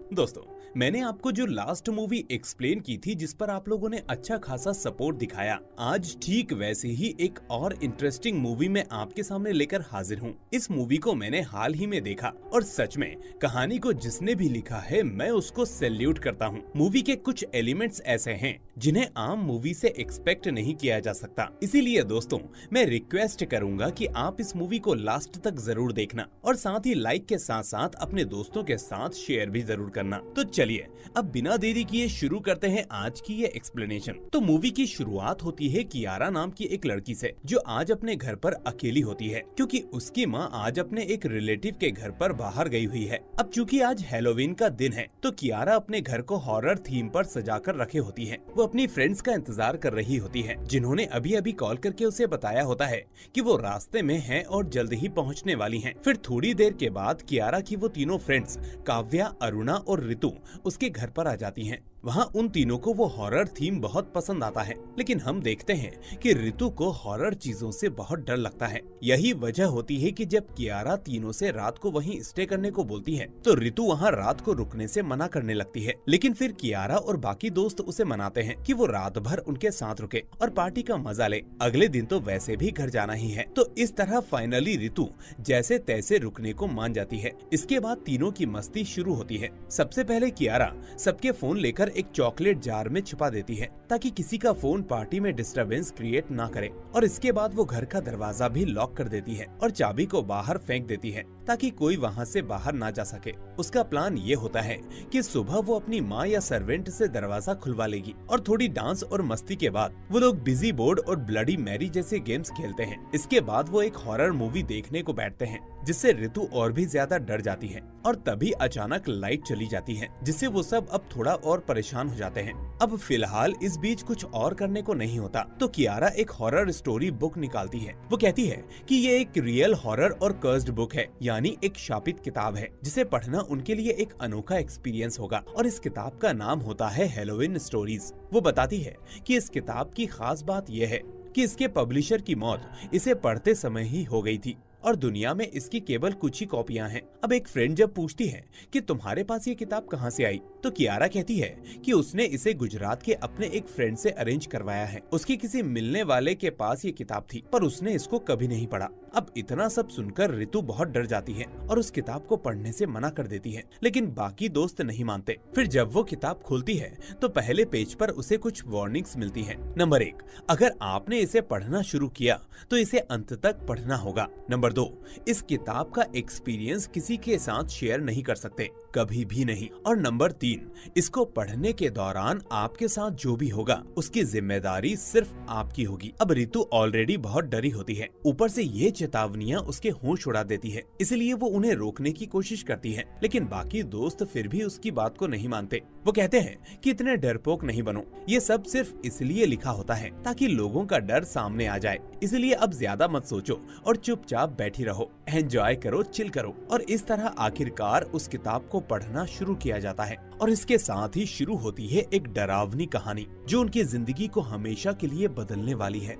दोस्तों, मैंने आपको जो लास्ट मूवी एक्सप्लेन की थी जिस पर आप लोगों ने अच्छा खासा सपोर्ट दिखाया, आज ठीक वैसे ही एक और इंटरेस्टिंग मूवी मैं आपके सामने लेकर हाजिर हूँ। इस मूवी को मैंने हाल ही में देखा और सच में कहानी को जिसने भी लिखा है मैं उसको सैल्यूट करता हूँ। मूवी के कुछ एलिमेंट्स ऐसे हैं जिन्हें आम मूवी से एक्सपेक्ट नहीं किया जा सकता। इसीलिए दोस्तों, मैं रिक्वेस्ट करूंगा कि आप इस मूवी को लास्ट तक जरूर देखना और साथ ही लाइक के साथ साथ अपने दोस्तों के साथ शेयर भी जरूर करना। तो चलिए अब बिना देरी किए शुरू करते हैं आज की ये एक्सप्लेनेशन। तो मूवी की शुरुआत होती है कियारा नाम की एक लड़की से, जो आज अपने घर पर अकेली होती है क्योंकि उसकी माँ आज अपने एक रिलेटिव के घर पर बाहर गई हुई है। अब चूंकि आज हैलोवीन का दिन है तो कियारा अपने घर को हॉरर थीम पर सजा कर रखे होती है। वो अपनी फ्रेंड्स का इंतजार कर रही होती है जिन्होंने अभी अभी कॉल करके उसे बताया होता है कि वो रास्ते में हैं और जल्द ही पहुंचने वाली हैं। फिर थोड़ी देर के बाद कियारा की वो तीनों फ्रेंड्स काव्या, अरुणा और ऋतु उसके घर पर आ जाती हैं। वहाँ उन तीनों को वो हॉरर थीम बहुत पसंद आता है, लेकिन हम देखते हैं कि ऋतु को हॉरर चीजों से बहुत डर लगता है। यही वजह होती है कि जब कियारा तीनों से रात को वहीं स्टे करने को बोलती है तो ऋतु वहाँ रात को रुकने से मना करने लगती है। लेकिन फिर कियारा और बाकी दोस्त उसे मनाते हैं कि वो रात भर उनके साथ रुके और पार्टी का मजा ले। अगले दिन तो वैसे भी घर जाना ही है। तो इस तरह फाइनली ऋतु जैसे तैसे रुकने को मान जाती है। इसके बाद तीनों की मस्ती शुरू होती है। सबसे पहले कियारा सबके फोन लेकर एक चॉकलेट जार में छुपा देती है ताकि किसी का फोन पार्टी में डिस्टरबेंस क्रिएट ना करे, और इसके बाद वो घर का दरवाजा भी लॉक कर देती है और चाबी को बाहर फेंक देती है ताकि कोई वहाँ से बाहर ना जा सके। उसका प्लान ये होता है कि सुबह वो अपनी माँ या सर्वेंट से दरवाजा खुलवा लेगी और थोड़ी डांस और मस्ती के बाद वो लोग बिजी बोर्ड और ब्लडी मैरी जैसे गेम्स खेलते हैं। इसके बाद वो एक हॉरर मूवी देखने को बैठते हैं जिससे ऋतु और भी ज्यादा डर जाती है और तभी अचानक लाइट चली जाती है जिससे वो सब अब थोड़ा और परेशान हो जाते हैं। अब फिलहाल इस बीच कुछ और करने को नहीं होता तो कियारा एक हॉरर स्टोरी बुक निकालती है। वो कहती है कि ये एक रियल हॉरर और कर्स्ड बुक है, यानी एक शापित किताब है जिसे पढ़ना उनके लिए एक अनोखा एक्सपीरियंस होगा, और इस किताब का नाम होता है हैलोवीन स्टोरीज। वो बताती है कि इस किताब की खास बात यह है कि इसके पब्लिशर की मौत इसे पढ़ते समय ही हो गई थी और दुनिया में इसकी केवल कुछ ही कॉपियां हैं। अब एक फ्रेंड जब पूछती है कि तुम्हारे पास ये किताब कहाँ से आई, तो कियारा कहती है कि उसने इसे गुजरात के अपने एक फ्रेंड से अरेंज करवाया है। उसके किसी मिलने वाले के पास ये किताब थी पर उसने इसको कभी नहीं पढ़ा। अब इतना सब सुनकर ऋतु बहुत डर जाती है और उस किताब को पढ़ने से मना कर देती है, लेकिन बाकी दोस्त नहीं मानते। फिर जब वो किताब खोलती है तो पहले पेज पर उसे कुछ वार्निंग्स मिलती हैं। नंबर 1, अगर आपने इसे पढ़ना शुरू किया तो इसे अंत तक पढ़ना होगा। नंबर 2, इस किताब का एक्सपीरियंस किसी के साथ शेयर नहीं कर सकते, कभी भी नहीं। और नंबर 3, इसको पढ़ने के दौरान आपके साथ जो भी होगा उसकी जिम्मेदारी सिर्फ आपकी होगी। अब ऋतु ऑलरेडी बहुत डरी होती है, ऊपर से ये चेतावनियां उसके होश उड़ा देती है, इसलिए वो उन्हें रोकने की कोशिश करती है, लेकिन बाकी दोस्त फिर भी उसकी बात को नहीं मानते। वो कहते हैं कि इतने डरपोक नहीं बनो, ये सब सिर्फ इसलिए लिखा होता है ताकि लोगों का डर सामने आ जाए, इसलिए अब ज्यादा मत सोचो और चुपचाप बैठी रहो, एंजॉय करो, चिल करो। और इस तरह आखिरकार उस किताब को पढ़ना शुरू किया जाता है और इसके साथ ही शुरू होती है एक डरावनी कहानी जो उनकी जिंदगी को हमेशा के लिए बदलने वाली है।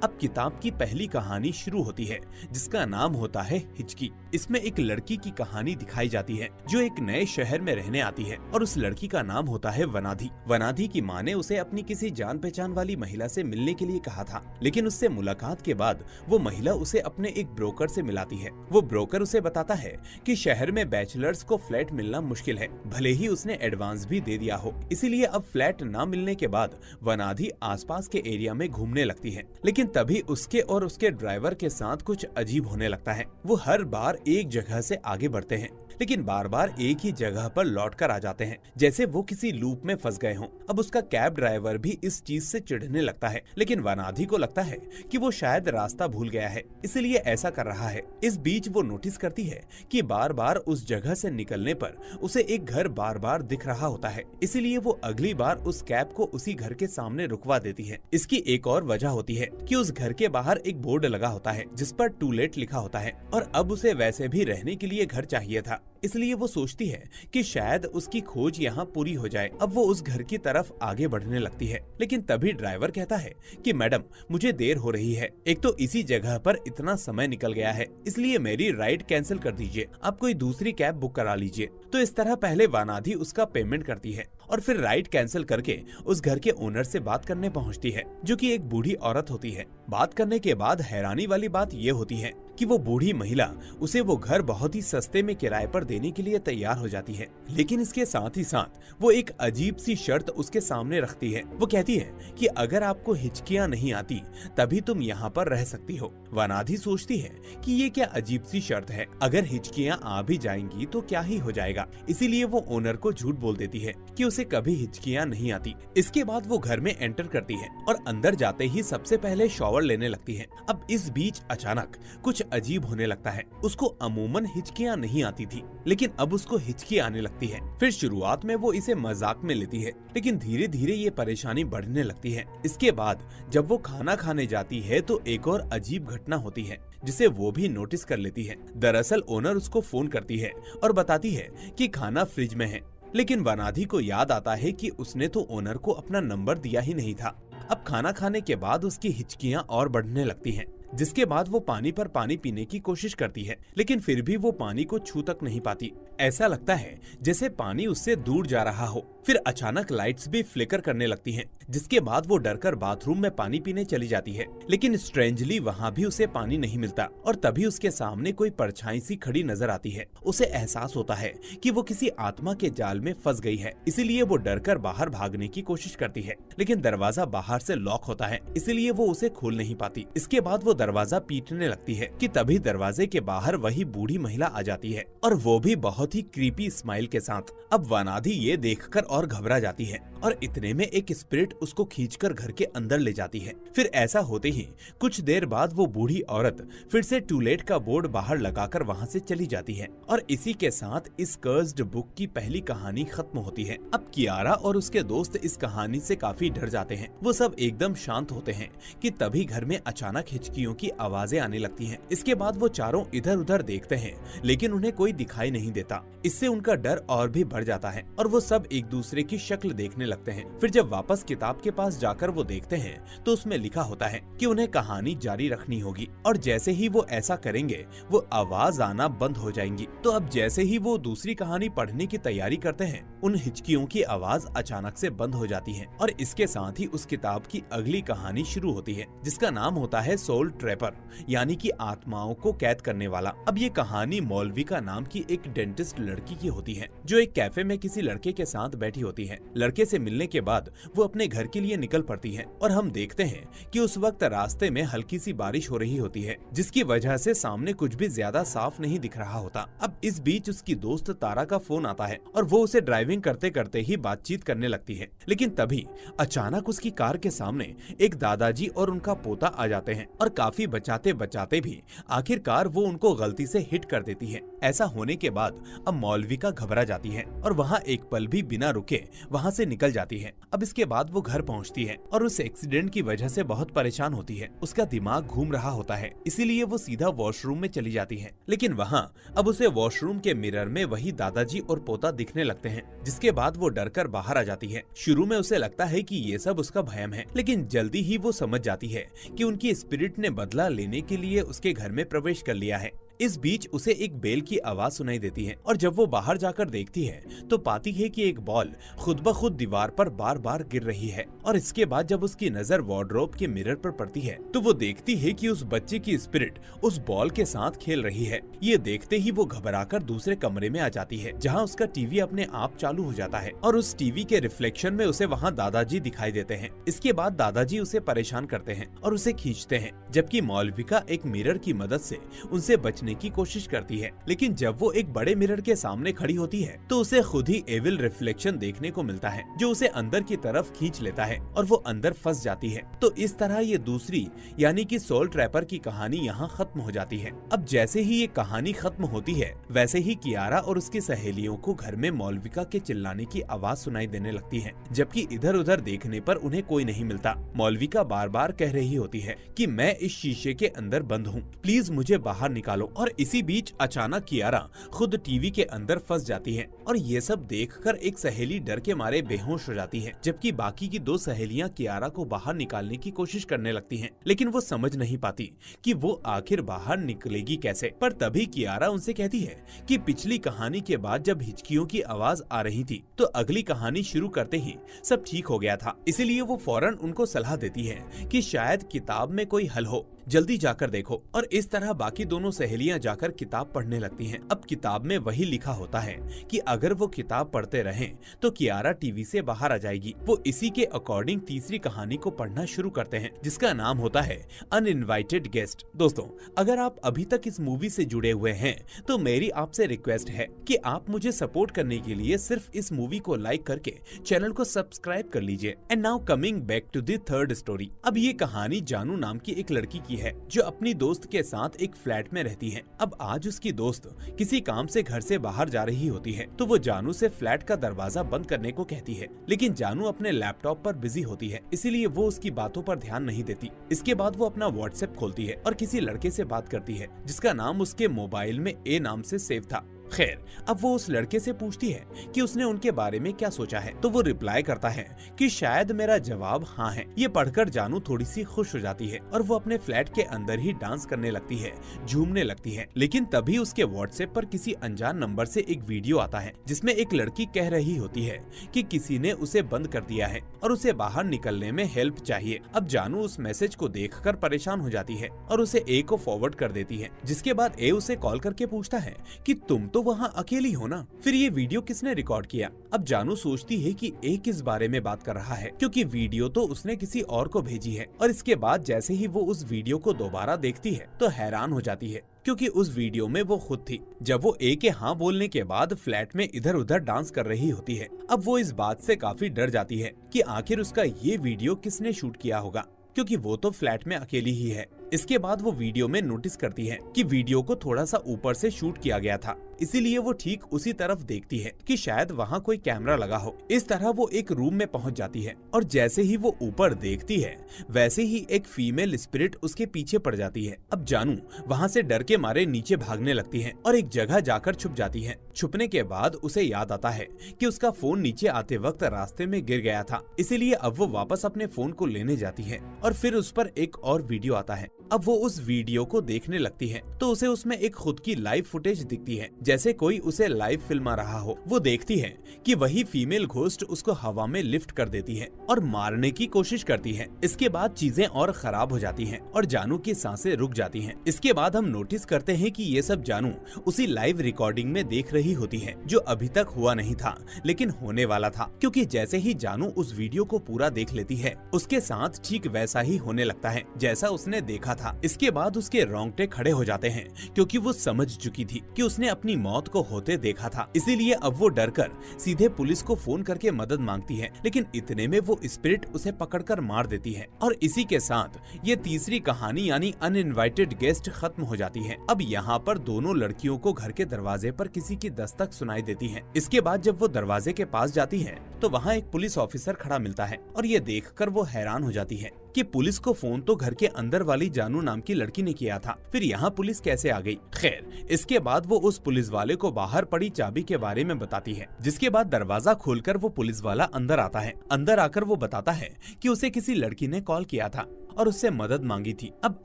अब किताब की पहली कहानी शुरू होती है जिसका नाम होता है हिचकी। इसमें एक लड़की की कहानी दिखाई जाती है जो एक नए शहर में रहने आती है और उस लड़की का नाम होता है वनाधी। वनाधी की माँ ने उसे अपनी किसी जान पहचान वाली महिला से मिलने के लिए कहा था, लेकिन उससे मुलाकात के बाद वो महिला उसे अपने एक ब्रोकर से मिलाती है। वो ब्रोकर उसे बताता है कि शहर में बैचलर्स को फ्लैट मिलना मुश्किल है, भले ही उसने एडवांस भी दे दिया हो। इसीलिए अब फ्लैट ना मिलने के बाद वनाधी आसपास के एरिया में घूमने लगती है, लेकिन तभी उसके और उसके ड्राइवर के साथ कुछ अजीब होने लगता है। वो हर बार एक जगह से आगे बढ़ते हैं लेकिन बार बार एक ही जगह पर लौट कर आ जाते हैं, जैसे वो किसी लूप में फंस गए हों। अब उसका कैब ड्राइवर भी इस चीज से चिढ़ने लगता है, लेकिन वनाधी को लगता है कि वो शायद रास्ता भूल गया है, इसलिए ऐसा कर रहा है। इस बीच वो नोटिस करती है कि बार बार उस जगह से निकलने पर उसे एक घर बार बार दिख रहा होता है, इसीलिए वो अगली बार उस कैब को उसी घर के सामने रुकवा देती है। इसकी एक और वजह होती है कि उस घर के बाहर एक बोर्ड लगा होता है जिस पर टू लेट लिखा होता है और अब उसे वैसे भी रहने के लिए घर चाहिए था। इसलिए वो सोचती है कि शायद उसकी खोज यहाँ पूरी हो जाए। अब वो उस घर की तरफ आगे बढ़ने लगती है, लेकिन तभी ड्राइवर कहता है कि मैडम मुझे देर हो रही है, एक तो इसी जगह पर इतना समय निकल गया है, इसलिए मेरी राइड कैंसिल कर दीजिए, आप कोई दूसरी कैब बुक करा लीजिए। तो इस तरह पहले वानाधी उसका पेमेंट करती है और फिर राइड कैंसिल करके उस घर के ओनर से बात करने पहुंचती है, जो कि एक बूढ़ी औरत होती है। बात करने के बाद हैरानी वाली बात ये होती है कि वो बूढ़ी महिला उसे वो घर बहुत ही सस्ते में किराए पर देने के लिए तैयार हो जाती है, लेकिन इसके साथ ही साथ वो एक अजीब सी शर्त उसके सामने रखती है। वो कहती है कि अगर आपको हिचकियां नहीं आती तभी तुम यहाँ पर रह सकती हो। वनाधी सोचती है कि ये क्या अजीब सी शर्त है, अगर हिचकियां आ भी जाएंगी तो क्या ही हो जाएगा, इसीलिए वो ओनर को झूठ बोल देती है कि उसे कभी हिचकियां नहीं आती। इसके बाद वो घर में एंटर करती है और अंदर जाते ही सबसे पहले शॉवर लेने लगती है। अब इस बीच अचानक कुछ अजीब होने लगता है। उसको अमूमन हिचकियां नहीं आती थी, लेकिन अब उसको हिचकी आने लगती है। फिर शुरुआत में वो इसे मजाक में लेती है, लेकिन धीरे धीरे ये परेशानी बढ़ने लगती है। इसके बाद जब वो खाना खाने जाती है तो एक और अजीब घटना होती है, जिसे वो भी नोटिस कर लेती है। दरअसल ओनर उसको फोन करती है और बताती है कि खाना फ्रिज में है, लेकिन वनाधी को याद आता है कि उसने तो ओनर को अपना नंबर दिया ही नहीं था। अब खाना खाने के बाद उसकी हिचकियां और बढ़ने लगती हैं, जिसके बाद वो पानी पर पानी पीने की कोशिश करती है, लेकिन फिर भी वो पानी को छू तक नहीं पाती। ऐसा लगता है जैसे पानी उससे दूर जा रहा हो। फिर अचानक लाइट्स भी फ्लिकर करने लगती हैं, जिसके बाद वो डरकर बाथरूम में पानी पीने चली जाती है, लेकिन स्ट्रेंजली वहाँ भी उसे पानी नहीं मिलता और तभी उसके सामने कोई परछाई सी खड़ी नजर आती है। उसे एहसास होता है कि वो किसी आत्मा के जाल में फंस गई है, इसीलिए वो डरकर बाहर भागने की कोशिश करती है, लेकिन दरवाजा बाहर से लॉक होता है, इसलिए वो उसे खोल नहीं पाती। इसके बाद वो दरवाजा पीटने लगती है कि तभी दरवाजे के बाहर वही बूढ़ी महिला आ जाती है, और वो भी बहुत ही क्रीपी स्माइल के साथ। अब वनाधी ये देखकर और घबरा जाती है और इतने में एक स्पिरिट उसको खींचकर घर के अंदर ले जाती है। फिर ऐसा होते ही कुछ देर बाद वो बूढ़ी औरत फिर से टू लेट का बोर्ड बाहर लगाकर वहाँ से चली जाती है, और इसी के साथ इस कर्स्ड बुक की पहली कहानी खत्म होती है। अब कियारा और उसके दोस्त इस कहानी से काफी डर जाते हैं। वो सब एकदम शांत होते हैं कि तभी घर में अचानक हिचकियों की आवाजें आने लगती हैं। इसके बाद वो चारों इधर उधर देखते हैं, लेकिन उन्हें कोई दिखाई नहीं देता। इससे उनका डर और भी बढ़ जाता है और वो सब एक दूसरे की शक्ल देखने लगते हैं। फिर जब वापस किताब के पास जाकर वो देखते हैं तो उसमें लिखा होता है कि उन्हें कहानी जारी रखनी होगी, और जैसे ही वो ऐसा करेंगे वो आवाज आना बंद हो जाएंगी। तो अब जैसे ही वो दूसरी कहानी पढ़ने की तैयारी करते हैं, उन हिचकियों की आवाज अचानक से बंद हो जाती है, और इसके साथ ही उस किताब की अगली कहानी शुरू होती है, जिसका नाम होता है सोल ट्रैपर, यानी कि आत्माओं को कैद करने वाला। अब ये कहानी मौलविका नाम की एक डेंटिस्ट लड़की की होती है, जो एक कैफे में किसी लड़के के साथ बैठी होती है। लड़के से मिलने के बाद वो अपने घर के लिए निकल पड़ती है, और हम देखते हैं कि उस वक्त रास्ते में हल्की सी बारिश हो रही होती है, जिसकी वजह से सामने कुछ भी ज्यादा साफ नहीं दिख रहा होता। अब इस बीच उसकी दोस्त तारा का फोन आता है और वो उसे ड्राइविंग करते करते ही बातचीत करने लगती है, लेकिन तभी अचानक उसकी कार के सामने एक दादाजी और उनका पोता आ जाते हैं, और काफी बचाते बचाते भी आखिरकार वो उनको गलती से हिट कर देती है। ऐसा होने के बाद अब मौलविका घबरा जाती है और वहाँ एक पल भी बिना रुके वहाँ से निकल जाती है। अब इसके बाद वो घर पहुँचती है और उस एक्सीडेंट की वजह से बहुत परेशान होती है। उसका दिमाग घूम रहा होता है, इसीलिए वो सीधा वॉशरूम में चली जाती है, लेकिन वहाँ अब उसे वॉशरूम के मिरर में वही दादाजी और पोता दिखने लगते हैं, जिसके बाद वो डरकर बाहर आ जाती है। शुरू में उसे लगता है कि ये सब उसका भयम है, लेकिन जल्दी ही वो समझ जाती है कि उनकी स्पिरिट ने बदला लेने के लिए उसके घर में प्रवेश कर लिया है। इस बीच उसे एक बेल की आवाज सुनाई देती है, और जब वो बाहर जाकर देखती है तो पाती है कि एक बॉल खुद ब खुद दीवार पर बार बार गिर रही है। और इसके बाद जब उसकी नजर वार्डरोब के मिरर पर पड़ती है तो वो देखती है कि उस बच्चे की स्पिरिट उस बॉल के साथ खेल रही है। ये देखते ही वो घबराकर दूसरे कमरे में आ जाती है, जहाँ उसका टीवी अपने आप चालू हो जाता है, और उस टीवी के रिफ्लेक्शन में उसे वहाँ दादाजी दिखाई देते हैं। इसके बाद दादाजी उसे परेशान करते हैं और उसे खींचते हैं, जबकि मौलविका एक मिरर की मदद से उनसे बचने की कोशिश करती है। लेकिन जब वो एक बड़े मिरर के सामने खड़ी होती है तो उसे खुद ही एविल रिफ्लेक्शन देखने को मिलता है, जो उसे अंदर की तरफ खींच लेता है और वो अंदर फंस जाती है। तो इस तरह ये दूसरी यानी कि सोल ट्रैपर की कहानी यहाँ खत्म हो जाती है। अब जैसे ही ये कहानी खत्म होती है, वैसे ही कियारा और उसकी सहेलियों को घर में मौलविका के चिल्लाने की आवाज सुनाई देने लगती है, जबकि इधर उधर देखने पर उन्हें कोई नहीं मिलता। मौलविका बार बार कह रही होती है कि मैं इस शीशे के अंदर बंद हूँ, प्लीज मुझे बाहर निकालो, और इसी बीच अचानक कियारा खुद टीवी के अंदर फंस जाती है और ये सब देखकर एक सहेली डर के मारे बेहोश हो जाती है, जबकि बाकी की 2 सहेलियां कियारा को बाहर निकालने की कोशिश करने लगती हैं, लेकिन वो समझ नहीं पाती कि वो आखिर बाहर निकलेगी कैसे। पर तभी कियारा उनसे कहती है कि पिछली कहानी के बाद जब हिचकियों की आवाज आ रही थी तो अगली कहानी शुरू करते ही सब ठीक हो गया था, इसीलिए वो फौरन उनको सलाह देती है कि शायद किताब में कोई हल हो, जल्दी जाकर देखो। और इस तरह बाकी दोनों सहेलियां जाकर किताब पढ़ने लगती हैं। अब किताब में वही लिखा होता है कि अगर वो किताब पढ़ते रहें तो कियारा टीवी से बाहर आ जाएगी। वो इसी के अकॉर्डिंग तीसरी कहानी को पढ़ना शुरू करते हैं, जिसका नाम होता है अनइनवाइटेड गेस्ट। दोस्तों, अगर आप अभी तक इस मूवी से जुड़े हुए हैं तो मेरी आपसे रिक्वेस्ट है कि आप मुझे सपोर्ट करने के लिए सिर्फ इस मूवी को लाइक करके चैनल को सब्सक्राइब कर लीजिए। And now coming back to the third story. अब ये कहानी जानू नाम की एक लड़की की है जो अपनी दोस्त के साथ एक फ्लैट में रहती है। अब आज उसकी दोस्त किसी काम से घर से बाहर जा रही होती है तो वो जानू से फ्लैट का दरवाजा बंद करने को कहती है, लेकिन जानू अपने लैपटॉप पर बिजी होती है, इसीलिए वो उसकी बातों पर ध्यान नहीं देती। इसके बाद वो अपना व्हाट्सएप खोलती है और किसी लड़के से बात करती है जिसका नाम उसके मोबाइल में ए नाम से सेव था। खैर, अब वो उस लड़के से पूछती है कि उसने उनके बारे में क्या सोचा है, तो वो रिप्लाई करता है कि शायद मेरा जवाब हाँ है। ये पढ़कर जानू थोड़ी सी खुश हो जाती है और वो अपने फ्लैट के अंदर ही डांस करने लगती है, झूमने लगती है। लेकिन तभी उसके व्हाट्सएप पर किसी अनजान नंबर से एक वीडियो आता है जिसमें एक लड़की कह रही होती है कि किसी ने उसे बंद कर दिया है और उसे बाहर निकलने में हेल्प चाहिए। अब जानू उस मैसेज को देखकर परेशान हो जाती है और उसे ए को फॉरवर्ड कर देती है, जिसके बाद ए उसे कॉल करके पूछता है कि तुम तो वहाँ अकेली हो ना, फिर ये वीडियो किसने रिकॉर्ड किया। अब जानू सोचती है कि ए किस बारे में बात कर रहा है, क्योंकि वीडियो तो उसने किसी और को भेजी है। और इसके बाद जैसे ही वो उस वीडियो को दोबारा देखती है तो हैरान हो जाती है, क्योंकि उस वीडियो में वो खुद थी जब वो ए के हाँ बोलने के बाद फ्लैट में इधर उधर डांस कर रही होती है। अब वो इस बात से काफी डर जाती है कि आखिर उसका ये वीडियो किसने शूट किया होगा, क्योंकि वो तो फ्लैट में अकेली ही है। इसके बाद वो वीडियो में नोटिस करती है कि वीडियो को थोड़ा सा ऊपर से शूट किया गया था, इसीलिए वो ठीक उसी तरफ देखती है कि शायद वहाँ कोई कैमरा लगा हो। इस तरह वो एक रूम में पहुँच जाती है और जैसे ही वो ऊपर देखती है वैसे ही एक फीमेल स्पिरिट उसके पीछे पड़ जाती है। अब जानू वहाँ से डर के मारे नीचे भागने लगती है और एक जगह जाकर छुप जाती है। छुपने के बाद उसे याद आता है कि उसका फोन नीचे आते वक्त रास्ते में गिर गया था, इसीलिए अब वो वापस अपने फोन को लेने जाती है और फिर उस पर एक और वीडियो आता है। अब वो उस वीडियो को देखने लगती है तो उसे उसमें एक खुद की लाइव फुटेज दिखती है, जैसे कोई उसे लाइव फिल्मा रहा हो। वो देखती है कि वही फीमेल घोस्ट उसको हवा में लिफ्ट कर देती है और मारने की कोशिश करती है। इसके बाद चीजें और खराब हो जाती हैं और जानू की सांसें रुक जाती हैं। इसके बाद हम नोटिस करते हैं कि ये सब जानू उसी लाइव रिकॉर्डिंग में देख रही होती है जो अभी तक हुआ नहीं था लेकिन होने वाला था, क्योंकि जैसे ही जानू उस वीडियो को पूरा देख लेती है उसके साथ ठीक वैसा ही होने लगता है जैसा उसने देखा था। इसके बाद उसके रोंगटे खड़े हो जाते हैं, क्योंकि वो समझ चुकी थी कि उसने अपनी मौत को होते देखा था। इसीलिए अब वो डरकर सीधे पुलिस को फोन करके मदद मांगती है, लेकिन इतने में वो स्पिरिट उसे पकड़कर मार देती है। और इसी के साथ ये तीसरी कहानी यानी अनइनवाइटेड गेस्ट खत्म हो जाती है। अब यहाँ पर दोनों लड़कियों को घर के दरवाजे पर किसी की दस्तक सुनाई देती है। इसके बाद जब वो दरवाजे के पास जाती है तो वहाँ एक पुलिस ऑफिसर खड़ा मिलता है और ये देखकर वो हैरान हो जाती है कि पुलिस को फोन तो घर के अंदर वाली जानू नाम की लड़की ने किया था, फिर यहाँ पुलिस कैसे आ गई। खैर, इसके बाद वो उस पुलिस वाले को बाहर पड़ी चाबी के बारे में बताती है, जिसके बाद दरवाजा खोलकर वो पुलिस वाला अंदर आता है। अंदर आकर वो बताता है कि उसे किसी लड़की ने कॉल किया था और उससे मदद मांगी थी। अब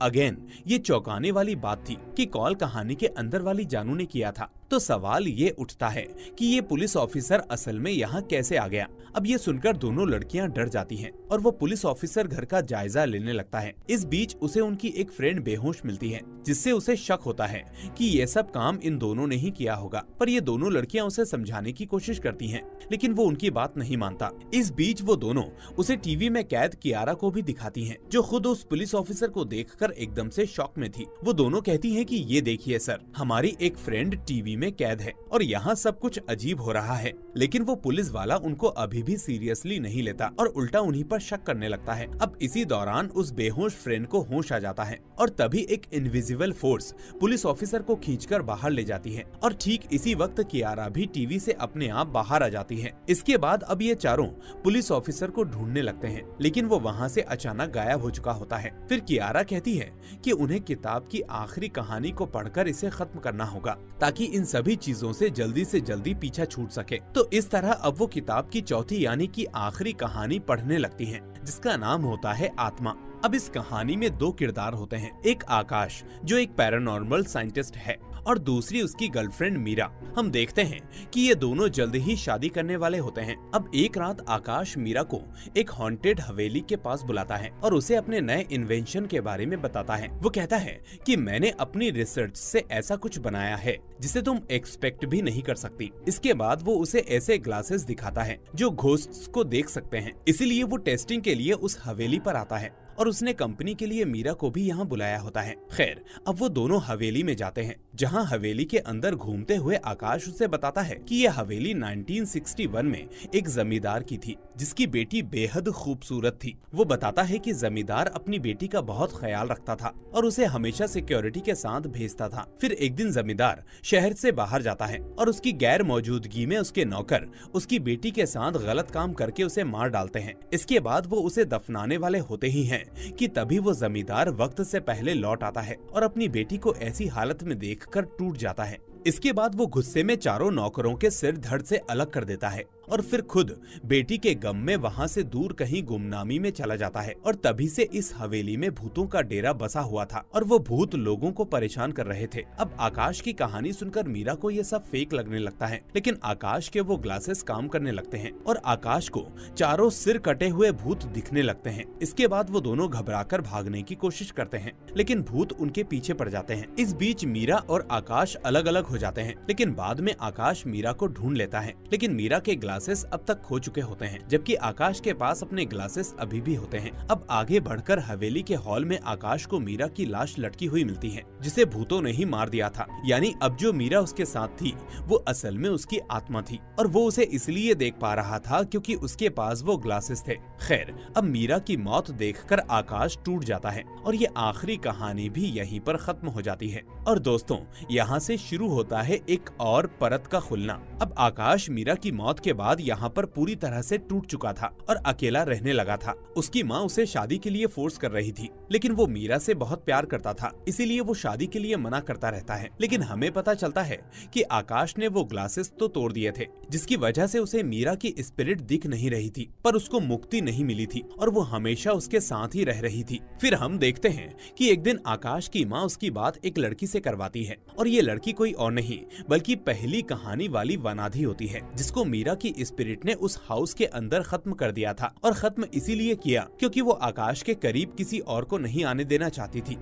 अगेन ये चौंकाने वाली बात थी कि कॉल कहानी के अंदर वाली जानू ने किया था। तो सवाल ये उठता है कि ये पुलिस ऑफिसर असल में यहाँ कैसे आ गया। अब ये सुनकर दोनों लड़कियां डर जाती हैं और वो पुलिस ऑफिसर घर का जायजा लेने लगता है। इस बीच उसे उनकी एक फ्रेंड बेहोश मिलती है, जिससे उसे शक होता है कि ये सब काम इन दोनों ने ही किया होगा। पर ये दोनों लड़कियां उसे समझाने की कोशिश करती हैं, लेकिन वो उनकी बात नहीं मानता। इस बीच वो दोनों उसे टीवी में कैद कियारा को भी दिखाती हैं, जो खुद उस पुलिस ऑफिसर को देखकर एकदम से शॉक में थी। वो दोनों कहती हैं कि ये देखिए सर, हमारी एक फ्रेंड टीवी में में कैद है और यहाँ सब कुछ अजीब हो रहा है, लेकिन वो पुलिस वाला उनको अभी भी सीरियसली नहीं लेता और उल्टा उन्हीं पर शक करने लगता है। अब इसी दौरान उस बेहोश फ्रेंड को होश आ जाता है और तभी एक इनविजिबल फोर्स पुलिस ऑफिसर को खींचकर बाहर ले जाती है और ठीक इसी वक्त कियारा भी टीवी से अपने आप बाहर आ जाती है। इसके बाद अब ये चारों पुलिस ऑफिसर को ढूंढने लगते हैं, लेकिन वो वहाँ से अचानक गायब हो चुका होता है। फिर कियारा कहती है कि उन्हें किताब की आखिरी कहानी को पढ़कर इसे खत्म करना होगा ताकि इन सभी चीजों से जल्दी पीछा छूट सके। तो इस तरह अब वो किताब की चौथी यानी कि आखिरी कहानी पढ़ने लगती हैं, जिसका नाम होता है आत्मा। अब इस कहानी में दो किरदार होते हैं, एक आकाश जो एक पैरानॉर्मल साइंटिस्ट है और दूसरी उसकी गर्लफ्रेंड मीरा। हम देखते हैं कि ये दोनों जल्द ही शादी करने वाले होते हैं। अब एक रात आकाश मीरा को एक हॉन्टेड हवेली के पास बुलाता है और उसे अपने नए इन्वेंशन के बारे में बताता है। वो कहता है कि मैंने अपनी रिसर्च से ऐसा कुछ बनाया है जिसे तुम एक्सपेक्ट भी नहीं कर सकती। इसके बाद वो उसे ऐसे ग्लासेस दिखाता है जो घोस्ट्स को देख सकते हैं, इसीलिए वो टेस्टिंग के लिए उस हवेली पर आता है और उसने कंपनी के लिए मीरा को भी यहाँ बुलाया होता है। खैर, अब वो दोनों हवेली में जाते हैं, जहाँ हवेली के अंदर घूमते हुए आकाश उसे बताता है कि यह हवेली 1961 में एक जमींदार की थी जिसकी बेटी बेहद खूबसूरत थी। वो बताता है कि जमींदार अपनी बेटी का बहुत ख्याल रखता था और उसे हमेशा सिक्योरिटी के साथ भेजता था। फिर एक दिन जमींदार शहर से बाहर जाता है और उसकी गैर मौजूदगी में उसके नौकर उसकी बेटी के साथ गलत काम करके उसे मार डालते हैं। इसके बाद वो उसे दफनाने वाले होते ही हैं कि तभी वो जमींदार वक्त से पहले लौट आता है और अपनी बेटी को ऐसी हालत में देखकर टूट जाता है। इसके बाद वो गुस्से में चारों नौकरों के सिर धड़ से अलग कर देता है और फिर खुद बेटी के गम में वहाँ से दूर कहीं गुमनामी में चला जाता है। और तभी से इस हवेली में भूतों का डेरा बसा हुआ था और वो भूत लोगों को परेशान कर रहे थे। अब आकाश की कहानी सुनकर मीरा को ये सब फेक लगने लगता है, लेकिन आकाश के वो ग्लासेस काम करने लगते हैं और आकाश को चारों सिर कटे हुए भूत दिखने लगते हैं। इसके बाद वो दोनों घबराकर भागने की कोशिश करते हैं, लेकिन भूत उनके पीछे पड़ जाते हैं। इस बीच मीरा और आकाश अलग अलग हो जाते हैं, लेकिन बाद में आकाश मीरा को ढूंढ लेता है, लेकिन मीरा के ग्लासेस अब तक खो चुके होते हैं, जबकि आकाश के पास अपने ग्लासेस अभी भी होते हैं। अब आगे बढ़कर हवेली के हॉल में आकाश को मीरा की लाश लटकी हुई मिलती है, जिसे भूतों ने ही मार दिया था। यानी अब जो मीरा उसके साथ थी वो असल में उसकी आत्मा थी और वो उसे इसलिए देख पा रहा था क्योंकि उसके पास वो ग्लासेस थे। खैर, अब मीरा की मौत देखकर आकाश टूट जाता है और ये आखिरी कहानी भी यहीं पर खत्म हो जाती है। और दोस्तों, यहाँ से शुरू होता है एक और परत का खुलना। अब आकाश मीरा की मौत के बाद यहाँ पर पूरी तरह से टूट चुका था और अकेला रहने लगा था। उसकी माँ उसे शादी के लिए फोर्स कर रही थी, लेकिन वो मीरा से बहुत प्यार करता था, इसीलिए वो शादी के लिए मना करता रहता है। लेकिन हमें पता चलता है कि आकाश ने वो ग्लासेस तो तोड़ दिए थे, जिसकी वजह से उसे मीरा की स्पिरिट दिख नहीं रही थी, पर उसको मुक्ति नहीं मिली थी और वो हमेशा उसके साथ ही रह रही थी। फिर हम देखते हैं कि एक दिन आकाश की माँ उसकी बात एक लड़की से करवाती है और ये लड़की कोई और नहीं बल्कि पहली कहानी वाली वनाधी होती है, जिसको मीरा की स्पिरिट ने उस हाउस के अंदर खत्म कर दिया था और खत्म इसीलिए किया क्योंकि वो आकाश के करीब किसी और को नहीं आने देना चाहती थी।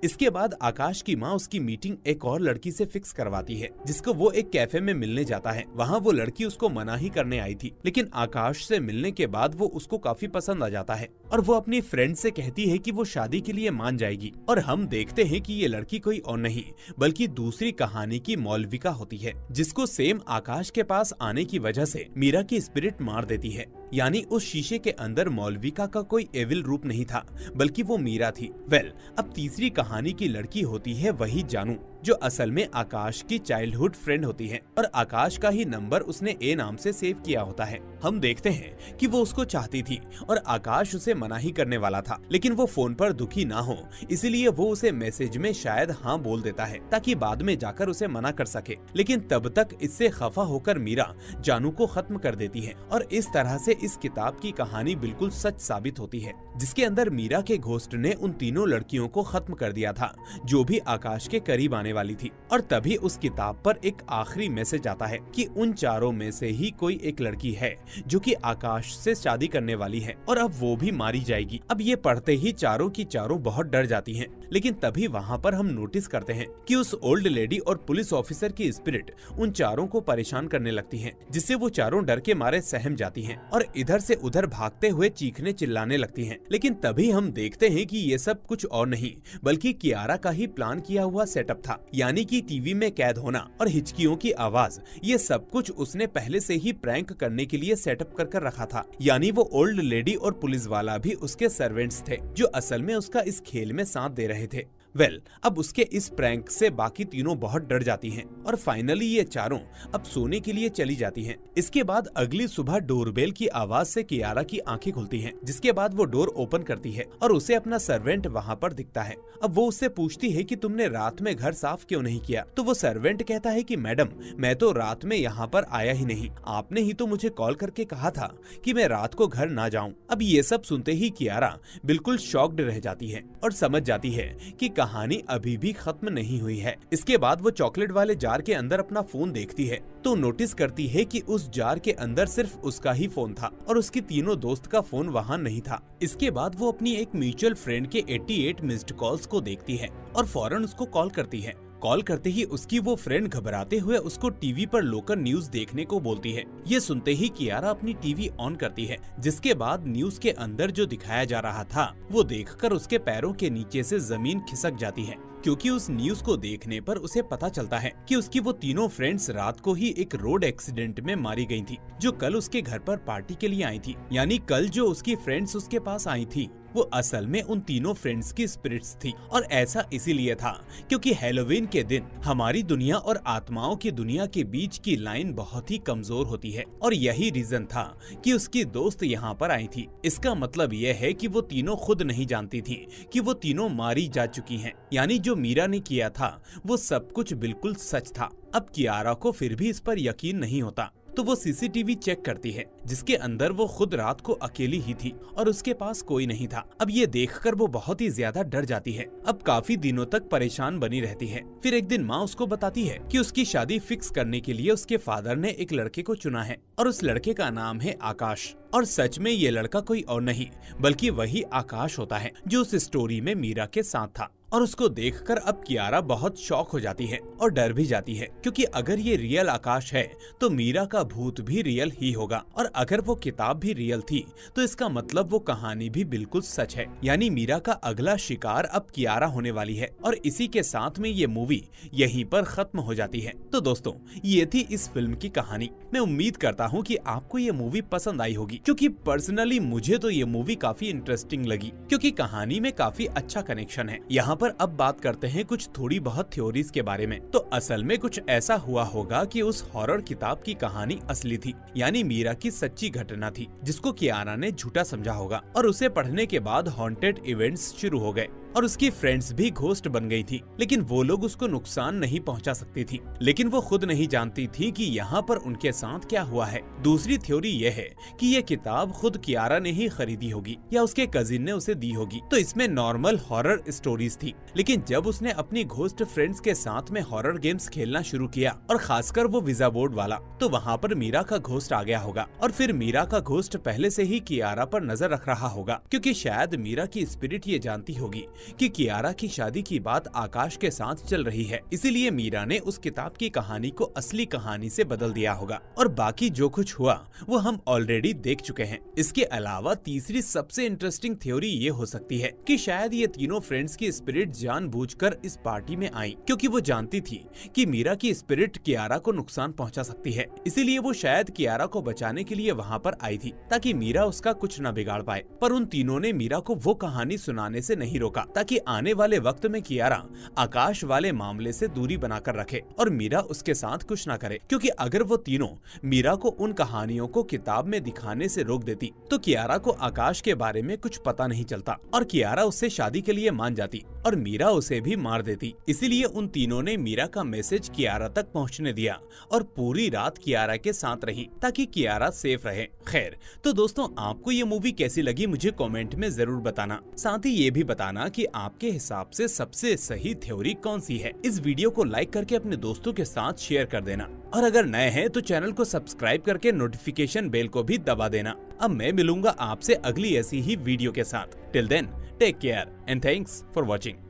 इसके बाद आकाश की माँ उसकी मीटिंग एक और लड़की से फिक्स करवाती है, जिसको वो एक कैफे में मिलने जाता है। वहाँ वो लड़की उसको मना ही करने आई थी, लेकिन आकाश से मिलने के बाद वो उसको काफी पसंद आ जाता है और वो अपनी फ्रेंड से कहती है कि वो शादी के लिए मान जाएगी। और हम देखते हैं कि ये लड़की कोई और नहीं बल्कि दूसरी कहानी की मौलविका होती है, जिसको सेम आकाश के पास आने की वजह से मीरा की स्पिरिट मार देती है। यानी उस शीशे के अंदर मौलविका का कोई एविल रूप नहीं था बल्कि वो मीरा थी। अब तीसरी कहानी की लड़की होती है वही जानू, जो असल में आकाश की चाइल्डहुड फ्रेंड होती है और आकाश का ही नंबर उसने ए नाम से सेव किया होता है। हम देखते हैं कि वो उसको चाहती थी और आकाश उसे मना ही करने वाला था, लेकिन वो फोन पर दुखी ना हो इसलिए वो उसे मैसेज में शायद हाँ बोल देता है ताकि बाद में जाकर उसे मना कर सके। लेकिन तब तक इससे खफा होकर मीरा जानू को खत्म कर देती है और इस तरह से इस किताब की कहानी बिल्कुल सच साबित होती है, जिसके अंदर मीरा के घोस्ट ने उन तीनों लड़कियों को खत्म कर दिया था जो भी आकाश के करीब आने वाली थी। और तभी उस किताब पर एक आखिरी मैसेज आता है कि उन चारों में से ही कोई एक लड़की है जो कि आकाश से शादी करने वाली है और अब वो भी मारी जाएगी। अब ये पढ़ते ही चारों की चारों बहुत डर जाती हैं, लेकिन तभी वहाँ पर हम नोटिस करते हैं कि उस ओल्ड लेडी और पुलिस ऑफिसर की स्पिरिट उन चारों को परेशान करने लगती है, जिससे वो चारों डर के मारे सहम जाती हैं और इधर से उधर भागते हुए चीखने चिल्लाने लगती हैं। लेकिन तभी हम देखते हैं कि ये सब कुछ और नहीं बल्कि कियारा का ही प्लान किया हुआ सेटअप था। यानी कि टीवी में कैद होना और हिचकियों की आवाज, ये सब कुछ उसने पहले से ही प्रैंक करने के लिए सेटअप कर रखा था। यानी वो ओल्ड लेडी और पुलिस वाला भी उसके सर्वेंट्स थे जो असल में उसका इस खेल में साथ दे रहे थे। अब उसके इस प्रैंक से बाकी तीनों बहुत डर जाती हैं और फाइनली ये चारों अब सोने के लिए चली जाती हैं। इसके बाद अगली सुबह डोरबेल की आवाज से कियारा की आंखें खुलती हैं, जिसके बाद वो डोर ओपन करती है और उसे अपना सर्वेंट वहाँ पर दिखता है। अब वो उससे पूछती है कि तुमने रात में घर साफ क्यों नहीं किया? तो वो सर्वेंट कहता है कि मैडम, मैं तो रात में यहाँ पर आया ही नहीं, आपने ही तो मुझे कॉल करके कहा था कि मैं रात को घर ना जाऊँ। अब ये सब सुनते ही कियारा बिल्कुल शॉक्ड रह जाती है और समझ जाती है कि कहानी अभी भी खत्म नहीं हुई है। इसके बाद वो चॉकलेट वाले जार के अंदर अपना फोन देखती है तो नोटिस करती है कि उस जार के अंदर सिर्फ उसका ही फोन था और उसकी तीनों दोस्त का फोन वहाँ नहीं था। इसके बाद वो अपनी एक म्यूचुअल फ्रेंड के 88 मिस्ड कॉल्स को देखती है और फौरन उसको कॉल करती है। कॉल करते ही उसकी वो फ्रेंड घबराते हुए उसको टीवी पर लोकल न्यूज देखने को बोलती है। ये सुनते ही कियारा अपनी टीवी ऑन करती है, जिसके बाद न्यूज के अंदर जो दिखाया जा रहा था वो देखकर उसके पैरों के नीचे से जमीन खिसक जाती है, क्योंकि उस न्यूज को देखने पर उसे पता चलता है कि उसकी वो तीनों फ्रेंड्स रात को ही एक रोड एक्सीडेंट में मारी गई थी, जो कल उसके घर पर पार्टी के लिए आई थी। यानी कल जो उसकी फ्रेंड्स उसके पास आई थी वो असल में उन तीनों फ्रेंड्स की स्पिरिट्स थी। और ऐसा इसीलिए था क्योंकि हैलोवीन के दिन हमारी दुनिया और आत्माओं की दुनिया के बीच की लाइन बहुत ही कमजोर होती है और यही रीजन था कि उसकी दोस्त यहाँ पर आई थी। इसका मतलब यह है कि वो तीनों खुद नहीं जानती थी कि वो तीनों मारी जा चुकी हैं। यानी जो मीरा ने किया था वो सब कुछ बिल्कुल सच था। अब कियारा को फिर भी इस पर यकीन नहीं होता तो वो सीसीटीवी चेक करती है, जिसके अंदर वो खुद रात को अकेली ही थी और उसके पास कोई नहीं था। अब ये देखकर वो बहुत ही ज्यादा डर जाती है। अब काफी दिनों तक परेशान बनी रहती है। फिर एक दिन माँ उसको बताती है कि उसकी शादी फिक्स करने के लिए उसके फादर ने एक लड़के को चुना है और उस लड़के का नाम है आकाश। और सच में ये लड़का कोई और नहीं बल्कि वही आकाश होता है जो उस स्टोरी में मीरा के साथ था। और उसको देखकर अब कियारा बहुत शॉक हो जाती है और डर भी जाती है, क्योंकि अगर ये रियल आकाश है तो मीरा का भूत भी रियल ही होगा और अगर वो किताब भी रियल थी तो इसका मतलब वो कहानी भी बिल्कुल सच है। यानी मीरा का अगला शिकार अब कियारा होने वाली है और इसी के साथ में ये मूवी यहीं पर खत्म हो जाती है। तो दोस्तों, ये थी इस फिल्म की कहानी। मैं उम्मीद करता हूँ कि आपको ये मूवी पसंद आई होगी, क्योंकि पर्सनली मुझे तो ये मूवी काफी इंटरेस्टिंग लगी, क्योंकि कहानी में काफी अच्छा कनेक्शन है। यहाँ पर अब बात करते हैं कुछ थोड़ी बहुत थ्योरीज के बारे में। तो असल में कुछ ऐसा हुआ होगा कि उस हॉरर किताब की कहानी असली थी, यानी मीरा की सच्ची घटना थी, जिसको कियारा ने झूठा समझा होगा और उसे पढ़ने के बाद हॉन्टेड इवेंट्स शुरू हो गए और उसकी फ्रेंड्स भी घोस्ट बन गई थी, लेकिन वो लोग उसको नुकसान नहीं पहुंचा सकती थी। लेकिन वो खुद नहीं जानती थी कि यहाँ पर उनके साथ क्या हुआ है। दूसरी थ्योरी ये है कि ये किताब खुद कियारा ने ही खरीदी होगी या उसके कजिन ने उसे दी होगी। तो इसमें नॉर्मल हॉरर स्टोरीज थी, लेकिन जब उसने अपनी घोस्ट फ्रेंड्स के साथ में हॉरर गेम्स खेलना शुरू किया और खासकर वो विजा बोर्ड वाला, तो वहाँ पर मीरा का घोस्ट आ गया होगा और फिर मीरा का घोस्ट पहले से ही कियारा पर नजर रख रहा होगा, क्योंकि शायद मीरा की स्पिरिट ये जानती होगी कि कियारा की शादी की बात आकाश के साथ चल रही है। इसीलिए मीरा ने उस किताब की कहानी को असली कहानी से बदल दिया होगा और बाकी जो कुछ हुआ वो हम ऑलरेडी देख चुके हैं। इसके अलावा तीसरी सबसे इंटरेस्टिंग थ्योरी ये हो सकती है कि शायद ये तीनों फ्रेंड्स की स्पिरिट जानबूझकर इस पार्टी में आई, क्योंकि वो जानती थी कि मीरा की स्पिरिट कियारा को नुकसान पहुंचा सकती है। इसीलिए वो शायद कियारा को बचाने के लिए वहाँ पर आई थी ताकि मीरा उसका कुछ न बिगाड़ पाए। पर उन तीनों ने मीरा को वो कहानी सुनाने से नहीं रोका ताकि आने वाले वक्त में कियारा आकाश वाले मामले से दूरी बनाकर रखे और मीरा उसके साथ कुछ ना करे, क्योंकि अगर वो तीनों मीरा को उन कहानियों को किताब में दिखाने से रोक देती तो कियारा को आकाश के बारे में कुछ पता नहीं चलता और कियारा उससे शादी के लिए मान जाती और मीरा उसे भी मार देती। इसीलिए उन तीनों ने मीरा का मैसेज कियारा तक पहुंचने दिया और पूरी रात कियारा के साथ रही ताकि कियारा सेफ रहे। खैर, तो दोस्तों, आपको ये मूवी कैसी लगी मुझे कमेंट में जरूर बताना। साथ ही ये भी बताना कि आपके हिसाब से सबसे सही थ्योरी कौन सी है। इस वीडियो को लाइक करके अपने दोस्तों के साथ शेयर कर देना और अगर नए हैं तो चैनल को सब्सक्राइब करके नोटिफिकेशन बेल को भी दबा देना। अब मैं मिलूंगा आपसे अगली ऐसी ही वीडियो के साथ। Till then, take care and thanks for watching.